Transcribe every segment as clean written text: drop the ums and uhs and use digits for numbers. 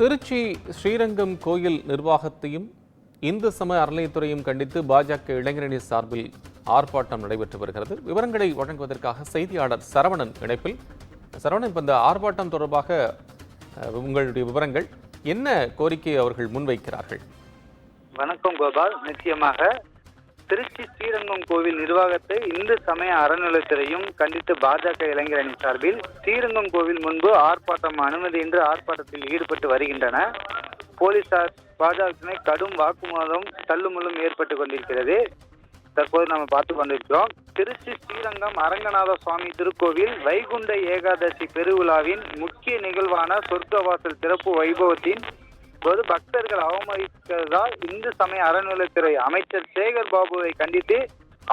திருச்சி ஸ்ரீரங்கம் கோயில் நிர்வாகத்தையும் இந்து சமய அறநிலையத்துறையும் கண்டித்து பாஜக இளைஞரணி சார்பில் ஆர்ப்பாட்டம் நடைபெற்று வருகிறது. விவரங்களை வழங்குவதற்காக செய்தியாளர் சரவணன் இணைப்பில். சரவணன், இந்த ஆர்ப்பாட்டம் தொடர்பாக உங்களுடைய விவரங்கள் என்ன? கோரிக்கை அவர்கள் முன்வைக்கிறார்கள்? வணக்கம் கோபால். நிச்சயமாக திருச்சி ஸ்ரீரங்கம் கோவில் நிர்வாகத்தை இந்து சமய அறநிலையத்துறையும் கண்டித்து பாஜக இளைஞரணி சார்பில் ஸ்ரீரங்கம் கோவில் முன்பு ஆர்ப்பாட்டம் அனுமதியின்றி ஆர்ப்பாட்டத்தில் ஈடுபட்டு வருகின்றன. போலீசார் பாஜக கடும் வாக்குவாதம் தள்ளுமுள்ளும் ஏற்பட்டு கொண்டிருக்கிறது. தற்போது நம்ம பார்த்து கொண்டிருக்கிறோம். திருச்சி ஸ்ரீரங்கம் அரங்கநாத சுவாமி திருக்கோவில் வைகுண்ட ஏகாதசி பெருவிழாவின் முக்கிய நிகழ்வான சொர்க்கவாசல் திறப்பு வைபவத்தின் போது பக்தர்கள் அவமதித்ததால் இந்து சமய அறநிலையத்துறை அமைச்சர் சேகர் பாபுவை கண்டித்து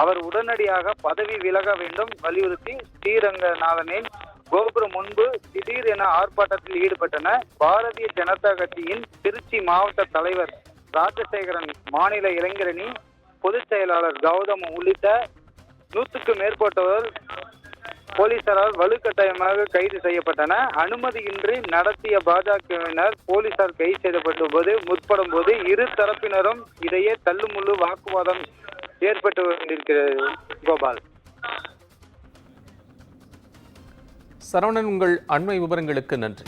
அவர் உடனடியாக பதவி விலக வேண்டும் வலியுறுத்தி ஸ்ரீரங்கநாதனின் கோபுரம் முன்பு திடீர் என ஆர்ப்பாட்டத்தில் ஈடுபட்டன. பாரதிய ஜனதா கட்சியின் திருச்சி மாவட்ட தலைவர் ராஜசேகரன், மாநில இளைஞரணி பொதுச் செயலாளர் கௌதம் உள்ளிட்ட 100க்கும் மேற்பட்டவர் போலீசாரால் வலுக்கட்டாயமாக கைது செய்யப்பட்டன. அனுமதியின்றி நடத்திய பாஜகவினர் போலீசார் கைது செய்யப்பட்ட போது முற்படும் போது இரு தரப்பினரும் இடையே தள்ளுமுள்ளு வாக்குவாதம் ஏற்பட்டு கொண்டிருக்கிறது. கோபால். சரவணன், உங்கள் அண்மை விவரங்களுக்கு நன்றி.